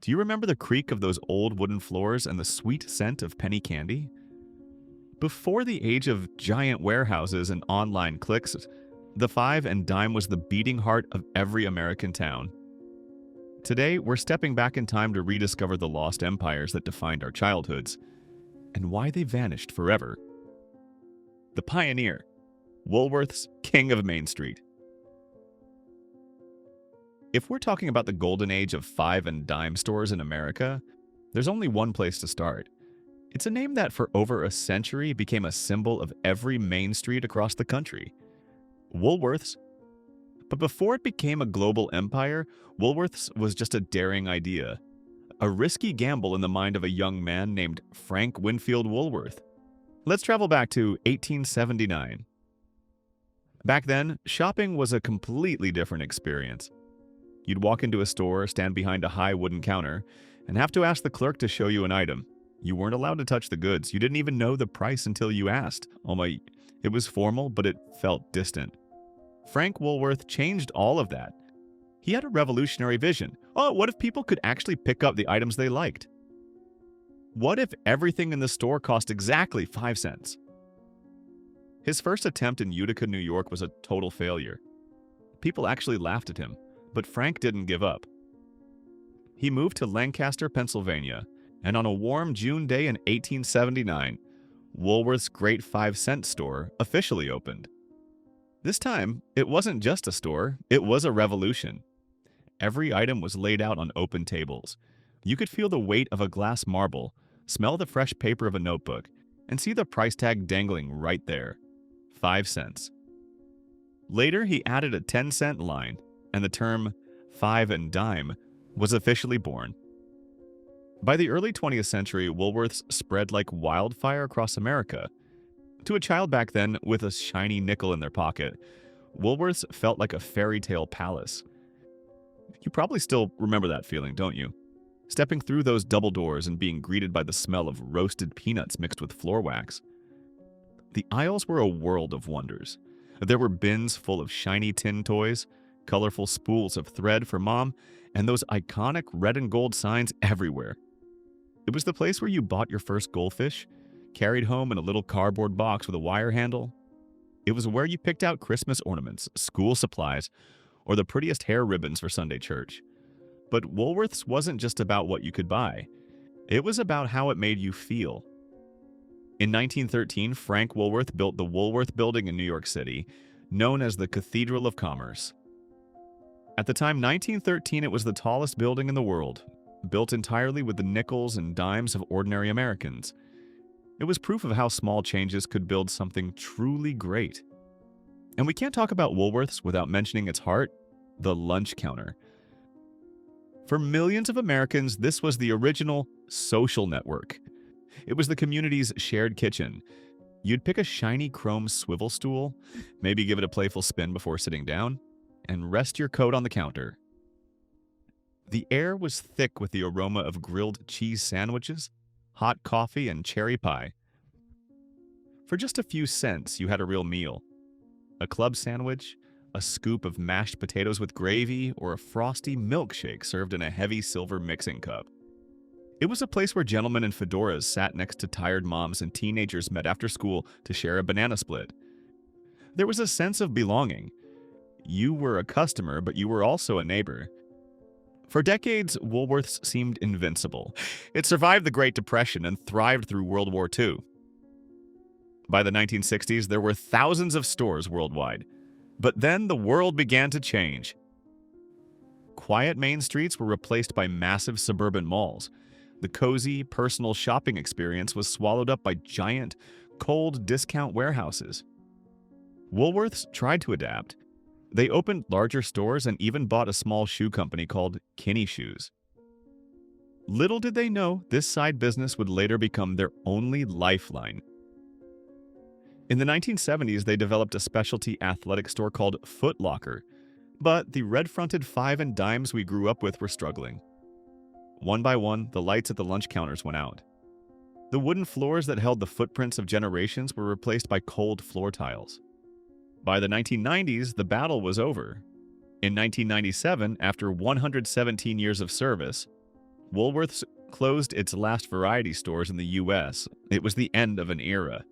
Do you remember the creak of those old wooden floors and the sweet scent of penny candy? Before the age of giant warehouses and online clicks, the five and dime was the beating heart of every American town. Today, we're stepping back in time to rediscover the lost empires that defined our childhoods and why they vanished forever. The Pioneer, Woolworth's King of Main Street. If we're talking about the golden age of five and dime stores in America, there's only one place to start. It's a name that for over a century became a symbol of every main street across the country. Woolworth's. But before it became a global empire, Woolworth's was just a daring idea. A risky gamble in the mind of a young man named Frank Winfield Woolworth. Let's travel back to 1879. Back then, shopping was a completely different experience. You'd walk into a store, stand behind a high wooden counter, and have to ask the clerk to show you an item. You weren't allowed to touch the goods. You didn't even know the price until you asked. It was formal, but it felt distant. Frank Woolworth changed all of that. He had a revolutionary vision. What if people could actually pick up the items they liked? What if everything in the store cost exactly 5 cents? His first attempt in Utica, New York was a total failure. People actually laughed at him, but Frank didn't give up. He moved to Lancaster, Pennsylvania, and on a warm June day in 1879, Woolworth's Great 5-Cent Store officially opened. This time, it wasn't just a store, it was a revolution. Every item was laid out on open tables. You could feel the weight of a glass marble, smell the fresh paper of a notebook, and see the price tag dangling right there. 5 cents. Later, he added a 10-cent line, and the term five and dime was officially born. By the early 20th century, Woolworth's spread like wildfire across America. To a child back then with a shiny nickel in their pocket, Woolworth's felt like a fairy tale palace. You probably still remember that feeling, don't you? Stepping through those double doors and being greeted by the smell of roasted peanuts mixed with floor wax. The aisles were a world of wonders. There were bins full of shiny tin toys, colorful spools of thread for mom, and those iconic red and gold signs everywhere. It was the place where you bought your first goldfish, carried home in a little cardboard box with a wire handle. It was where you picked out Christmas ornaments, school supplies, or the prettiest hair ribbons for Sunday church. But Woolworth's wasn't just about what you could buy. It was about how it made you feel. In 1913, Frank Woolworth built the Woolworth Building in New York City, known as the Cathedral of Commerce. At the time, 1913, it was the tallest building in the world, built entirely with the nickels and dimes of ordinary Americans. It was proof of how small changes could build something truly great. And we can't talk about Woolworth's without mentioning its heart, the lunch counter. For millions of Americans, this was the original social network. It was the community's shared kitchen. You'd pick a shiny chrome swivel stool, maybe give it a playful spin before sitting down, and rest your coat on the counter. The air was thick with the aroma of grilled cheese sandwiches, hot coffee, and cherry pie. For just a few cents, you had a real meal. A club sandwich, a scoop of mashed potatoes with gravy, or a frosty milkshake served in a heavy silver mixing cup. It was a place where gentlemen in fedoras sat next to tired moms and teenagers met after school to share a banana split. There was a sense of belonging. You were a customer, but you were also a neighbor. For decades, Woolworth's seemed invincible. It survived the Great Depression and thrived through World War II. By the 1960s, there were thousands of stores worldwide. But then the world began to change. Quiet main streets were replaced by massive suburban malls. The cozy, personal shopping experience was swallowed up by giant, cold discount warehouses. Woolworth's tried to adapt. They opened larger stores and even bought a small shoe company called Kinney Shoes. Little did they know this side business would later become their only lifeline. In the 1970s, they developed a specialty athletic store called Foot Locker, but the red-fronted five and dimes we grew up with were struggling. One by one, the lights at the lunch counters went out. The wooden floors that held the footprints of generations were replaced by cold floor tiles. By the 1990s, the battle was over. In 1997, after 117 years of service, Woolworth's closed its last variety stores in the U.S. It was the end of an era.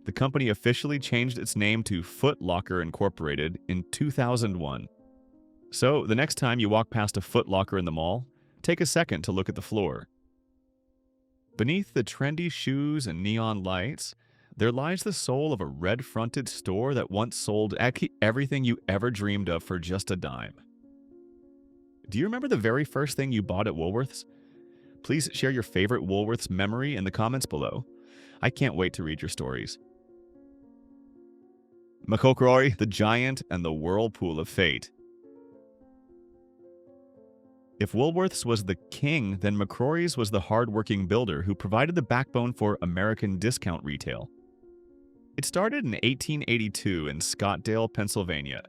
The company officially changed its name to Foot Locker Incorporated in 2001. So, the next time you walk past a Foot Locker in the mall, take a second to look at the floor. Beneath the trendy shoes and neon lights, there lies the soul of a red-fronted store that once sold everything you ever dreamed of for just a dime. Do you remember the very first thing you bought at Woolworth's? Please share your favorite Woolworth's memory in the comments below. I can't wait to read your stories. MCCRORY, the giant and the whirlpool of fate. If Woolworth's was the king, then McCrory's was the hard-working builder who provided the backbone for American discount retail. It started in 1882 in Scottsdale, Pennsylvania.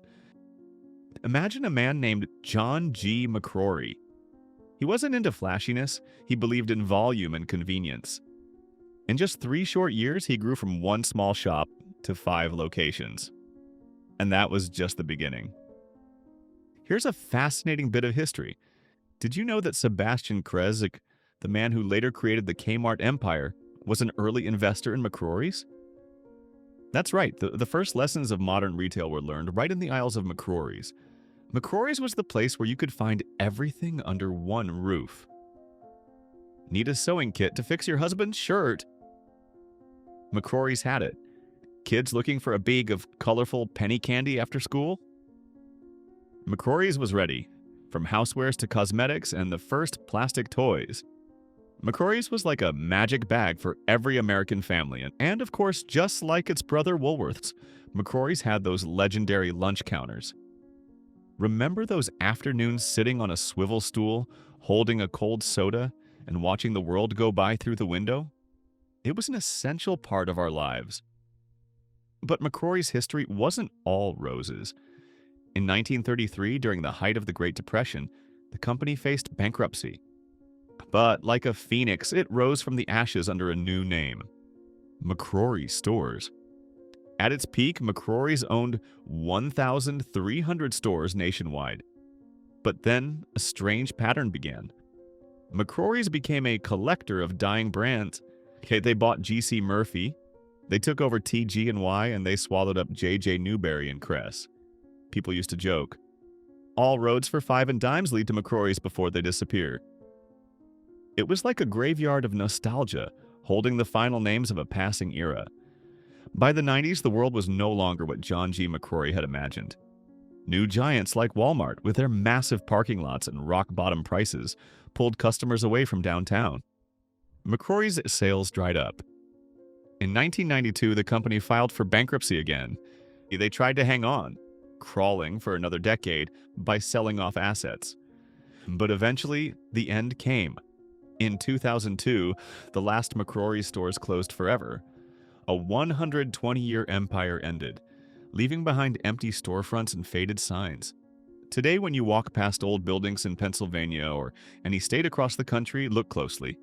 Imagine a man named John G. McCrory. He wasn't into flashiness, he believed in volume and convenience. In just 3 short years, he grew from one small shop to 5 locations. And that was just the beginning. Here's a fascinating bit of history. Did you know that Sebastian KRESS, the man who later created the Kmart empire, was an early investor in McCrory's? That's right, the first lessons of modern retail were learned right in the aisles of McCrory's. McCrory's was the place where you could find everything under one roof. Need a sewing kit to fix your husband's shirt? McCrory's had it. Kids looking for a bag of colorful penny candy after school? McCrory's was ready. From housewares to cosmetics and the first plastic toys. McCrory's was like a magic bag for every American family. And of course, just like its brother Woolworth's, McCrory's had those legendary lunch counters. Remember those afternoons sitting on a swivel stool, holding a cold soda, and watching the world go by through the window? It was an essential part of our lives. But McCrory's history wasn't all roses. In 1933, during the height of the Great Depression, the company faced bankruptcy. But like a phoenix, it rose from the ashes under a new name: McCrory Stores. At its peak, McCrory's owned 1,300 stores nationwide. But then, a strange pattern began. McCrory's became a collector of dying brands. They bought G.C. Murphy, they took over TG&Y, and they swallowed up J.J. Newberry and KRESS. People used to joke, all roads for 5 and dimes lead to McCrory's before they disappear. It was like a graveyard of nostalgia, holding the final names of a passing era. By the 90s, the world was no longer what John G. McCrory had imagined. New giants like Walmart, with their massive parking lots and rock-bottom prices, pulled customers away from downtown. McCrory's sales dried up. In 1992, the company filed for bankruptcy again. They tried to hang on, crawling for another decade by selling off assets. But eventually, the end came. In 2002, the last McCrory stores closed forever. A 120-year empire ended, leaving behind empty storefronts and faded signs. Today, when you walk past old buildings in Pennsylvania or any state across the country, look closely.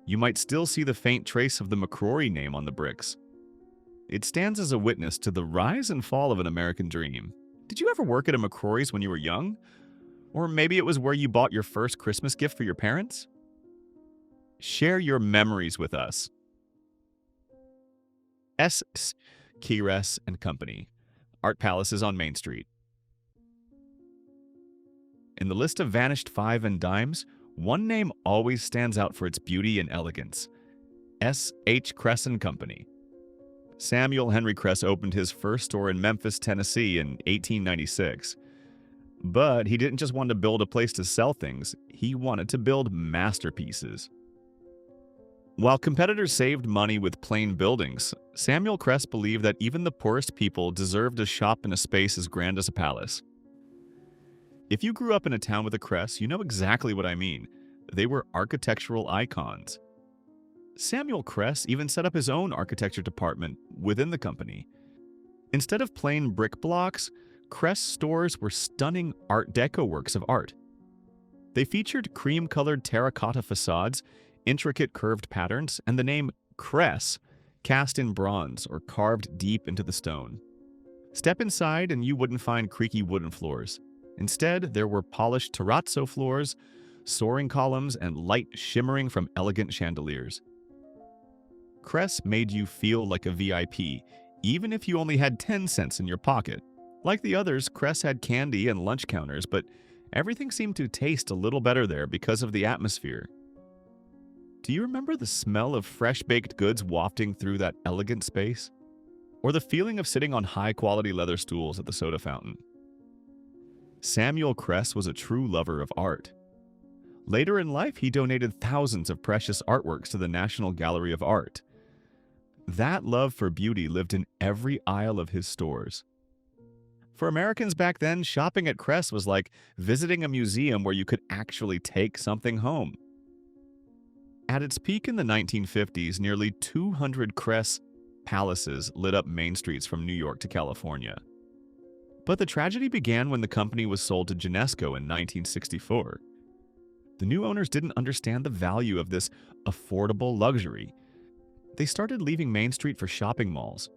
You might still see the faint trace of the McCrory name on the bricks. It stands as a witness to the rise and fall of an American dream. Did you ever work at a McCrory's when you were young? Or maybe it was where you bought your first Christmas gift for your parents? Share your memories with us. KRESS and Company. Art Palaces on Main Street. In the list of vanished 5 and dimes, one name always stands out for its beauty and elegance. S.H. KRESS and Company. Samuel Henry KRESS opened his first store in Memphis, Tennessee in 1896. But he didn't just want to build a place to sell things, he wanted to build masterpieces. While competitors saved money with plain buildings, Samuel KRESS believed that even the poorest people deserved to shop in a space as grand as a palace. If you grew up in a town with a KRESS, you know exactly what I mean. They were architectural icons. Samuel KRESS even set up his own architecture department within the company. Instead of plain brick blocks, KRESS stores were stunning Art Deco works of art. They featured cream-colored terracotta facades, intricate curved patterns, and the name KRESS cast in bronze or carved deep into the stone. Step inside and you wouldn't find creaky wooden floors. Instead, there were polished terrazzo floors, soaring columns, and light shimmering from elegant chandeliers. KRESS made you feel like a VIP, even if you only had 10 cents in your pocket. Like the others, KRESS had candy and lunch counters, but everything seemed to taste a little better there because of the atmosphere. Do you remember the smell of fresh-baked goods wafting through that elegant space? Or the feeling of sitting on high-quality leather stools at the soda fountain? Samuel KRESS was a true lover of art. Later in life, he donated thousands of precious artworks to the National Gallery of Art. That love for beauty lived in every aisle of his stores. For Americans back then, shopping at KRESS was like visiting a museum where you could actually take something home. At its peak in the 1950s, nearly 200 KRESS palaces lit up main streets from New York to California. But the tragedy began when the company was sold to Genesco in 1964. The new owners didn't understand the value of this affordable luxury. They started leaving Main Street for shopping malls.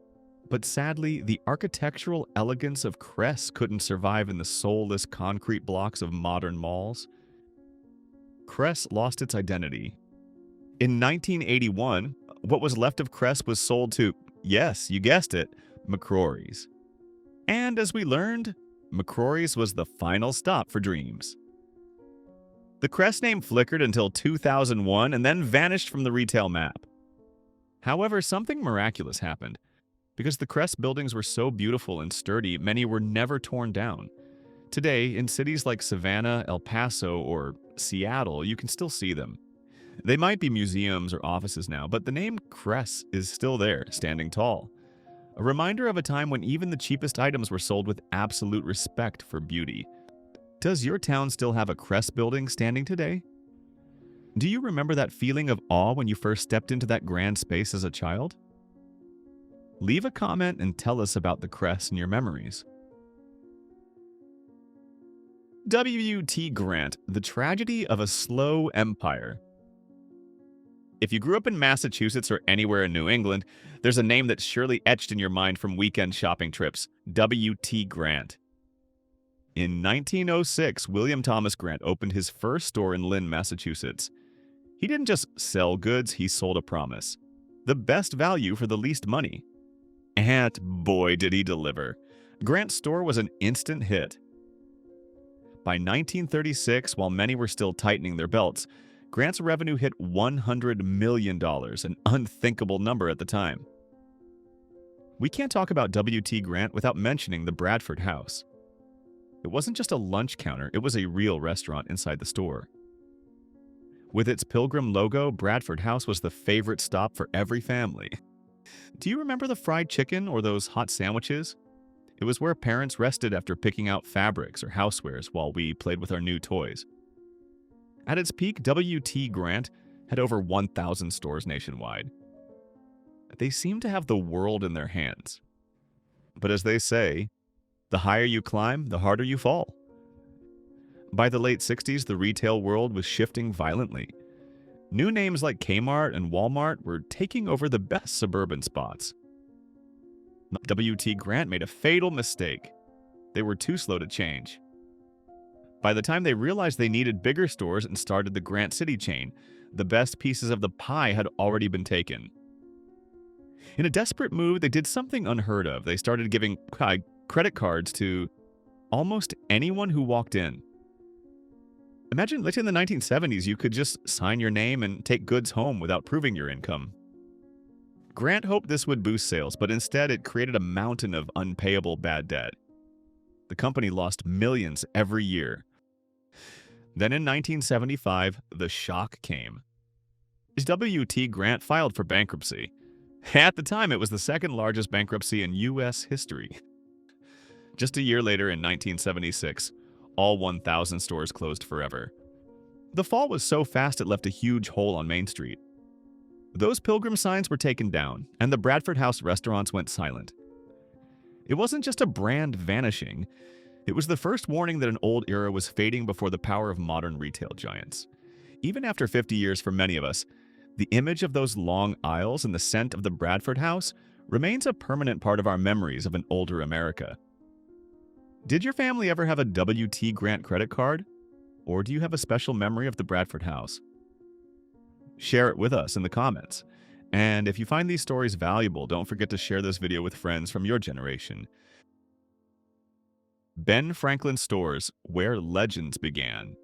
But sadly, the architectural elegance of KRESS couldn't survive in the soulless concrete blocks of modern malls. KRESS lost its identity. In 1981, what was left of KRESS was sold to, yes, you guessed it, MCCRORY'S. And as we learned, MCCRORY'S was the final stop for dreams. The KRESS name flickered until 2001 and then vanished from the retail map. However, something miraculous happened. Because the KRESS buildings were so beautiful and sturdy, many were never torn down. Today, in cities like Savannah, El Paso, or Seattle, you can still see them. They might be museums or offices now, but the name KRESS is still there, standing tall. A reminder of a time when even the cheapest items were sold with absolute respect for beauty. Does your town still have a KRESS building standing today? Do you remember that feeling of awe when you first stepped into that grand space as a child? Leave a comment and tell us about the KRESS and your memories. W.T. Grant, The Tragedy of a Slow Empire. If you grew up in Massachusetts or anywhere in New England, there's a name that's surely etched in your mind from weekend shopping trips: W.T. Grant. In 1906, William Thomas Grant opened his first store in Lynn, Massachusetts. He didn't just sell goods, he sold a promise. The best value for the least money. And boy, did he deliver. Grant's store was an instant hit. By 1936, while many were still tightening their belts, Grant's revenue hit $100 million, an unthinkable number at the time. We can't talk about W.T. Grant without mentioning the Bradford House. It wasn't just a lunch counter, it was a real restaurant inside the store. With its pilgrim logo, Bradford House was the favorite stop for every family. Do you remember the fried chicken or those hot sandwiches? It was where parents rested after picking out fabrics or housewares while we played with our new toys. At its peak, W.T. Grant had over 1,000 stores nationwide. They seemed to have the world in their hands. But as they say, the higher you climb, the harder you fall. By the late 60s, the retail world was shifting violently. New names like Kmart and Walmart were taking over the best suburban spots. W.T. Grant made a fatal mistake. They were too slow to change. By the time they realized they needed bigger stores and started the Grant City chain, the best pieces of the pie had already been taken. In a desperate move, they did something unheard of. They started giving credit cards to almost anyone who walked in. Imagine, like in the 1970s, you could just sign your name and take goods home without proving your income. Grant hoped this would boost sales, but instead it created a mountain of unpayable bad debt. The company lost millions every year. Then in 1975, the shock came. W.T. Grant filed for bankruptcy. At the time, it was the second largest bankruptcy in U.S. history. Just a year later, in 1976, all 1,000 stores closed forever. The fall was so fast it left a huge hole on Main Street. Those pilgrim signs were taken down, and the Bradford House restaurants went silent. It wasn't just a brand vanishing. It was the first warning that an old era was fading before the power of modern retail giants. Even after 50 years for many of us, the image of those long aisles and the scent of the Bradford House remains a permanent part of our memories of an older America. Did your family ever have a W.T. Grant credit card? or do you have a special memory of the Bradford house? Share it with us in the comments. And if you find these stories valuable, don't forget to share this video with friends from your generation. Ben Franklin Stores, where legends began.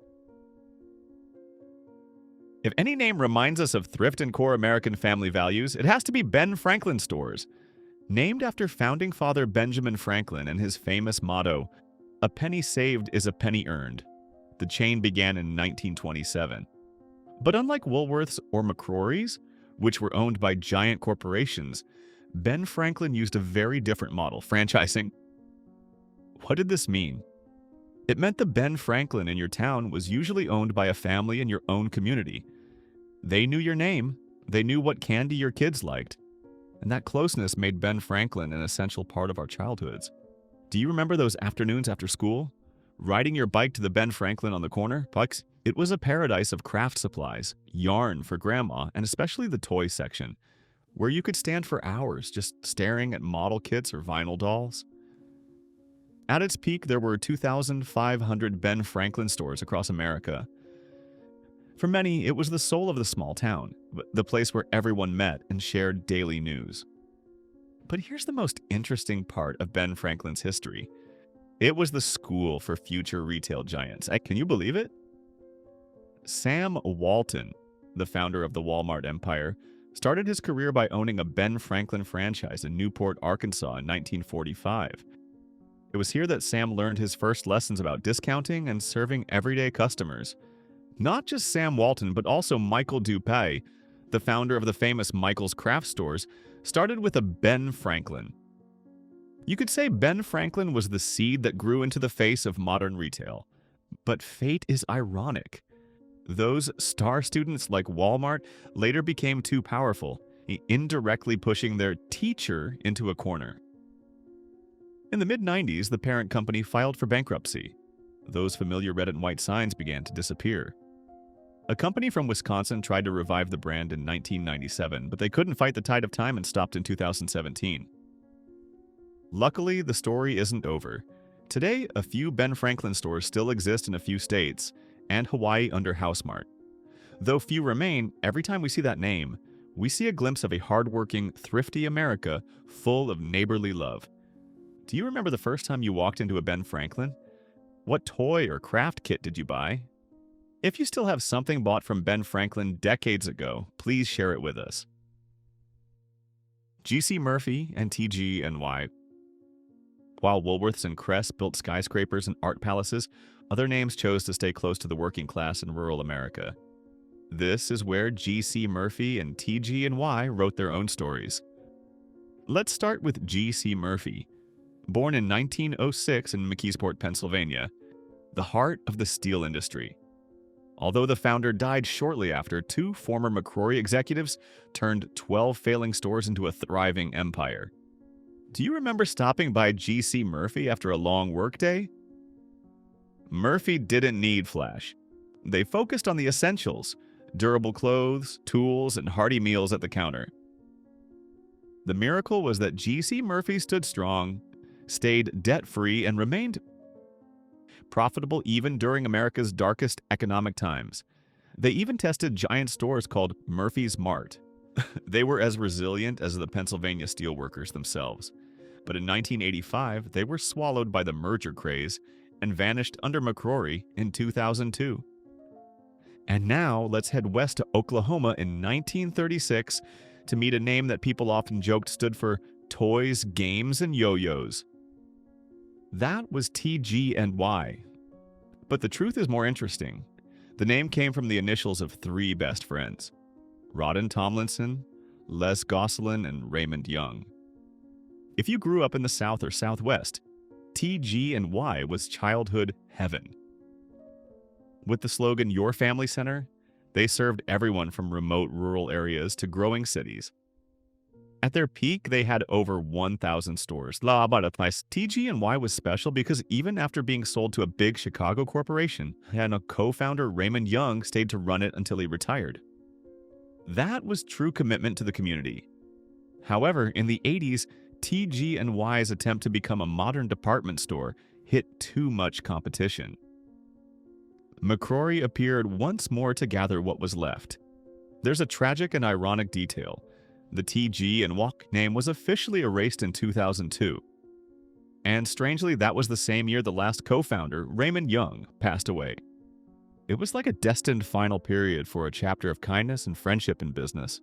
If any name reminds us of thrift and core American family values, it has to be Ben Franklin Stores. Named after founding father Benjamin Franklin and his famous motto, "A penny saved is a penny earned." The chain began in 1927. But unlike Woolworth's or McCrory's, which were owned by giant corporations, Ben Franklin used a very different model, franchising. What did this mean? It meant the Ben Franklin in your town was usually owned by a family in your own community. They knew your name, they knew what candy your kids liked, and that closeness made Ben Franklin an essential part of our childhoods. Do you remember those afternoons after school? Riding your bike to the Ben Franklin on the corner? Pucks? It was a paradise of craft supplies, yarn for grandma, and especially the toy section, where you could stand for hours just staring at model kits or vinyl dolls. At its peak, there were 2,500 Ben Franklin stores across America. For many, it was the soul of the small town, the place where everyone met and shared daily news. But here's the most interesting part of Ben Franklin's history. It was the school for future retail giants. Can you believe it? Sam Walton, the founder of the Walmart empire, started his career by owning a Ben Franklin franchise in Newport, Arkansas in 1945. It was here that Sam learned his first lessons about discounting and serving everyday customers. Not just Sam Walton, but also Michael Dupay, the founder of the famous Michael's Craft Stores, started with a Ben Franklin. You could say Ben Franklin was the seed that grew into the face of modern retail. But fate is ironic. Those star students like Walmart later became too powerful, indirectly pushing their teacher into a corner. In the mid-90s, the parent company filed for bankruptcy. Those familiar red and white signs began to disappear. A company from Wisconsin tried to revive the brand in 1997, but they couldn't fight the tide of time and stopped in 2017. Luckily, the story isn't over. Today, a few Ben Franklin stores still exist in a few states, and Hawaii under Housemart. Though few remain, every time we see that name, we see a glimpse of a hardworking, thrifty America full of neighborly love. Do you remember the first time you walked into a Ben Franklin? What toy or craft kit did you buy? If you still have something bought from Ben Franklin decades ago, please share it with us. G.C. Murphy and TG&Y. While Woolworth's and KRESS built skyscrapers and art palaces, other names chose to stay close to the working class in rural America. This is where G.C. Murphy and TG&Y wrote their own stories. Let's start with G.C. Murphy. Born in 1906 in McKeesport, Pennsylvania, the heart of the steel industry. Although the founder died shortly after, two former McCrory executives turned 12 failing stores into a thriving empire. Do you remember stopping by G.C. Murphy after a long workday? Murphy didn't need flash. They focused on the essentials: durable clothes, tools, and hearty meals at the counter. The miracle was that G.C. Murphy stood strong, stayed debt-free, and remained profitable even during America's darkest economic times. They even tested giant stores called Murphy's Mart. They were as resilient as the Pennsylvania steelworkers themselves. But in 1985, they were swallowed by the merger craze and vanished under McCrory in 2002. And now, let's head west to Oklahoma in 1936 to meet a name that people often joked stood for toys, games, and yo-yos. That was TG&Y. But the truth is more interesting. The name came from the initials of three best friends: Rodden Tomlinson, Les Gosselin, and Raymond Young. If you grew up in the South or Southwest, TG&Y was childhood heaven. With the slogan, "Your Family Center," they served everyone from remote rural areas to growing cities. At their peak, they had over 1,000 stores. TG&Y was special because even after being sold to a big Chicago corporation, and a co-founder, Raymond Young, stayed to run it until he retired. That was true commitment to the community. However, in the 80s, TG&Y's attempt to become a modern department store hit too much competition. McCrory appeared once more to gather what was left. There's a tragic and ironic detail. The TG and Walk name was officially erased in 2002. And strangely, that was the same year the last co-founder, Raymond Young, passed away. It was like a destined final period for a chapter of kindness and friendship in business.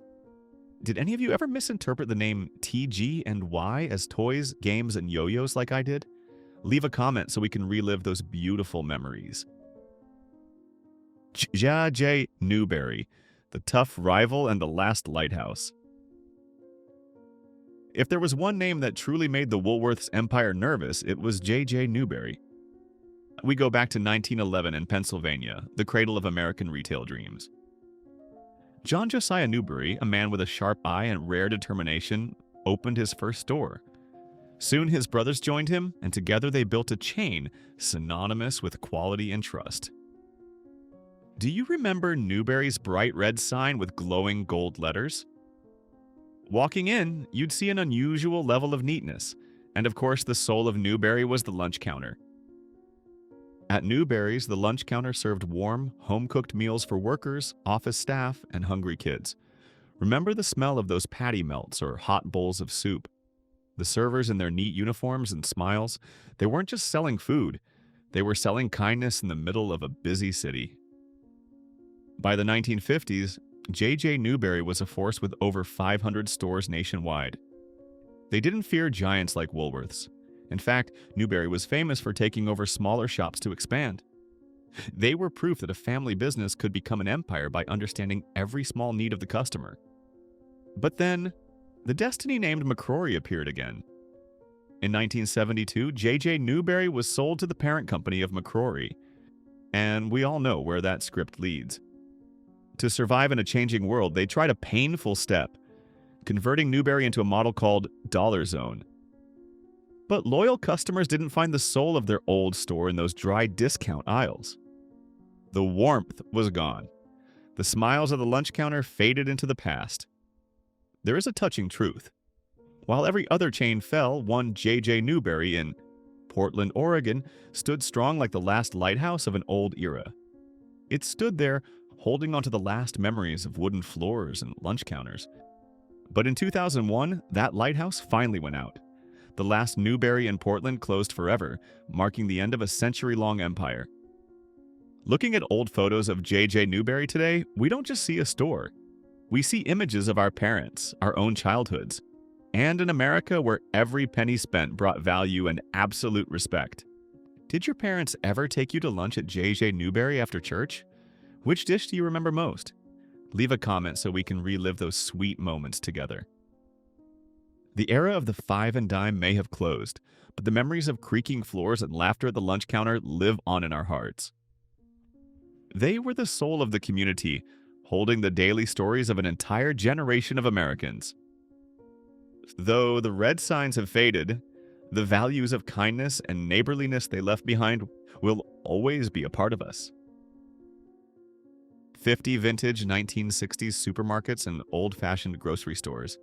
Did any of you ever misinterpret the name TG and Y as toys, games, and yo-yos like I did? Leave a comment so we can relive those beautiful memories. J.J. Newberry, the tough rival and the last lighthouse. If there was one name that truly made the Woolworth's empire nervous, it was J.J. Newberry. We go back to 1911 in Pennsylvania, the cradle of American retail dreams. John Josiah Newberry, a man with a sharp eye and rare determination, opened his first store. Soon his brothers joined him, and together they built a chain synonymous with quality and trust. Do you remember Newberry's bright red sign with glowing gold letters? Walking in, you'd see an unusual level of neatness, and of course the soul of Newberry was the lunch counter. At Newberry's, the lunch counter served warm, home-cooked meals for workers, office staff, and hungry kids. Remember the smell of those patty melts or hot bowls of soup? The servers in their neat uniforms and smiles, they weren't just selling food, they were selling kindness in the middle of a busy city. By the 1950s, J.J. Newberry was a force with over 500 stores nationwide. They didn't fear giants like Woolworth's. In fact, Newberry was famous for taking over smaller shops to expand. They were proof that a family business could become an empire by understanding every small need of the customer. But then, the destiny named McCrory appeared again. In 1972, J.J. Newberry was sold to the parent company of McCrory, and we all know where that script leads. To survive in a changing world, they tried a painful step, converting Newberry into a model called Dollar Zone. But loyal customers didn't find the soul of their old store in those dry discount aisles. The warmth was gone. The smiles of the lunch counter faded into the past. There is a touching truth. While every other chain fell, one J.J. Newberry in Portland, Oregon, stood strong like the last lighthouse of an old era. It stood there, holding onto the last memories of wooden floors and lunch counters. But in 2001, that lighthouse finally went out. The last Newberry in Portland closed forever, marking the end of a century-long empire. Looking at old photos of J.J. Newberry today, we don't just see a store. We see images of our parents, our own childhoods, and an America where every penny spent brought value and absolute respect. Did your parents ever take you to lunch at J.J. Newberry after church? Which dish do you remember most? Leave a comment so we can relive those sweet moments together. The era of the five and dime may have closed, but the memories of creaking floors and laughter at the lunch counter live on in our hearts. They were the soul of the community, holding the daily stories of an entire generation of Americans. Though the red signs have faded, the values of kindness and neighborliness they left behind will always be a part of us. 50 vintage 1960s supermarkets and old-fashioned grocery stores.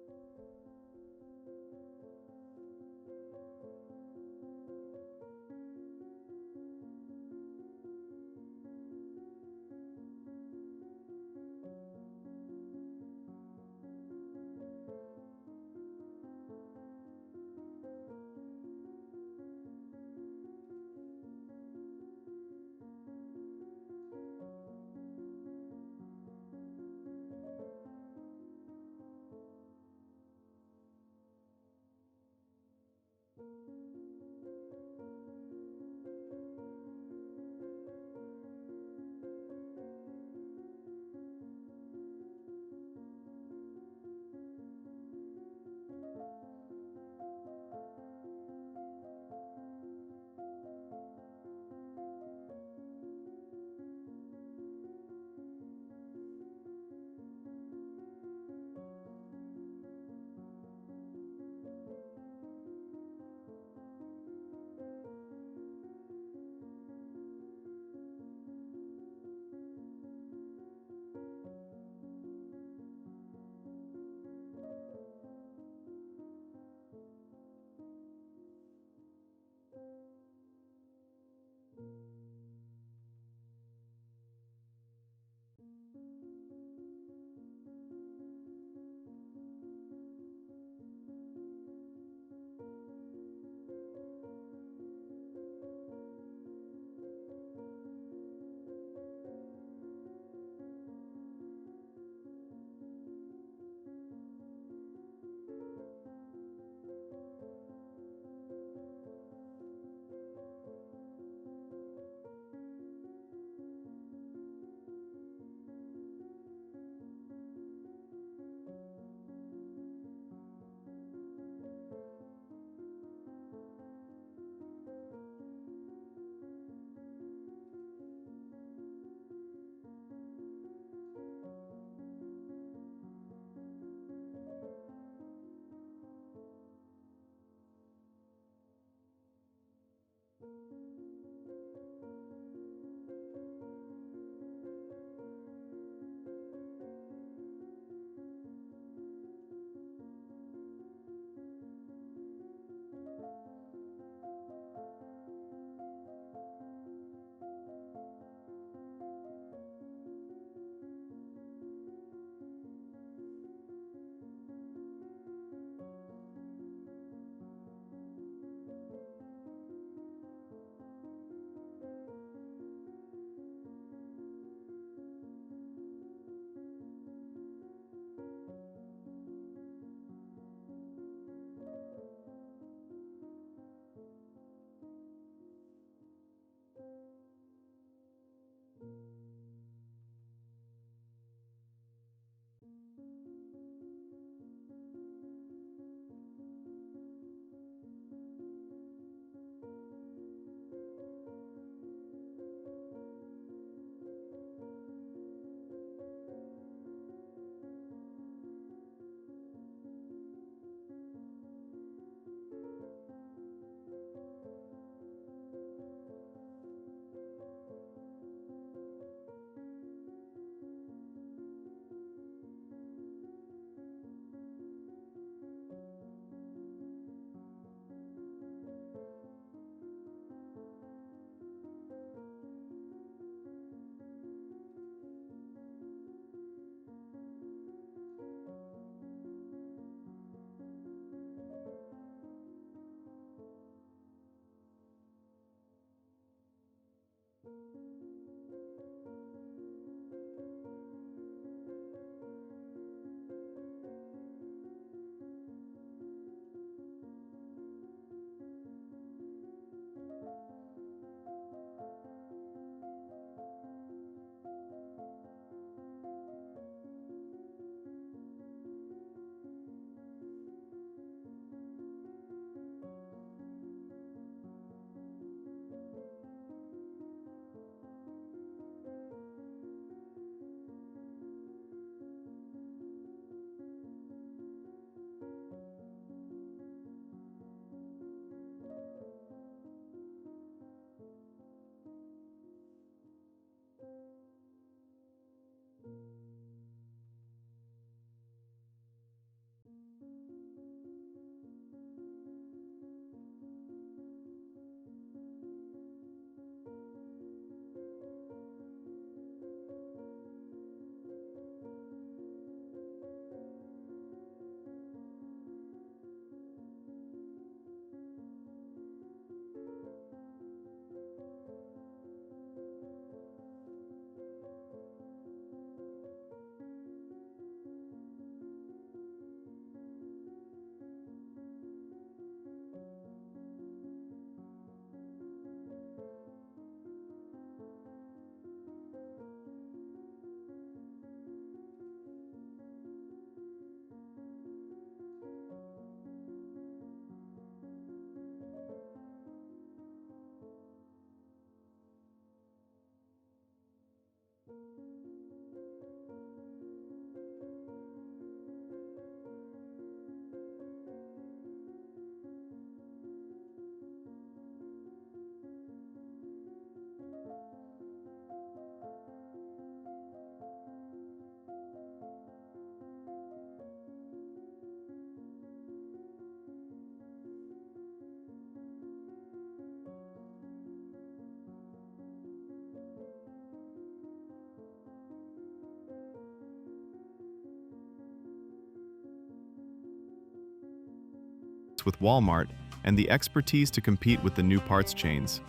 with Walmart and the expertise to compete with the new parts chains.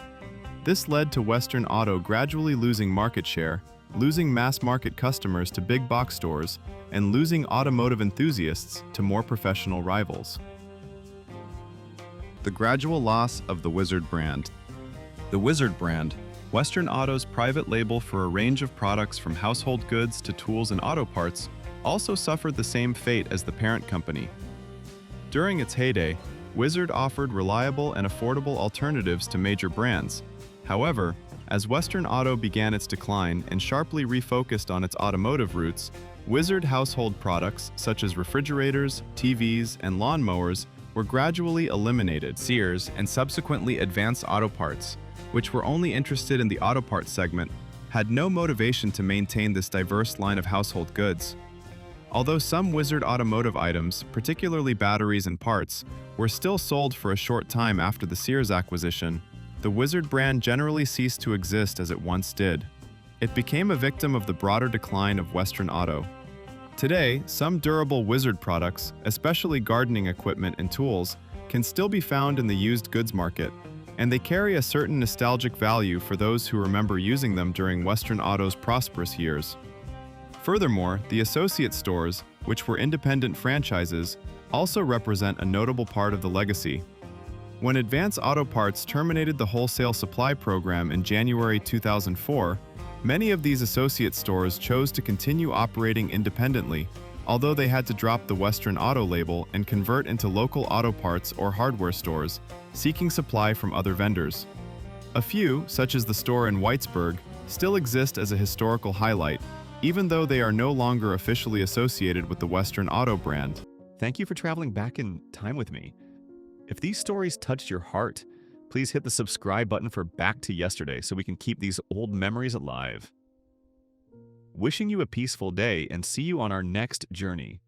This led to Western Auto gradually losing market share, losing mass-market customers to big box stores, and losing automotive enthusiasts to more professional rivals. The gradual loss of the Wizard brand. The Wizard brand, Western Auto's private label for a range of products from household goods to tools and auto parts, also suffered the same fate as the parent company. During its heyday, Wizard offered reliable and affordable alternatives to major brands. However, as Western Auto began its decline and sharply refocused on its automotive roots, Wizard household products such as refrigerators, TVs, and lawnmowers were gradually eliminated. Sears and subsequently Advanced Auto Parts, which were only interested in the auto parts segment, had no motivation to maintain this diverse line of household goods. Although some Wizard automotive items, particularly batteries and parts, were still sold for a short time after the Sears acquisition, the Wizard brand generally ceased to exist as it once did. It became a victim of the broader decline of Western Auto. Today, some durable Wizard products, especially gardening equipment and tools, can still be found in the used goods market, and they carry a certain nostalgic value for those who remember using them during Western Auto's prosperous years. Furthermore, the associate stores, which were independent franchises, also represent a notable part of the legacy. When Advanced Auto Parts terminated the wholesale supply program in January 2004, many of these associate stores chose to continue operating independently, although they had to drop the Western Auto label and convert into local auto parts or hardware stores, seeking supply from other vendors. A few, such as the store in Whitesburg, still exist as a historical highlight, even though they are no longer officially associated with the Western Auto brand. Thank you for traveling back in time with me. If these stories touched your heart, please hit the subscribe button for Back to Yesterday so we can keep these old memories alive. Wishing you a peaceful day and see you on our next journey.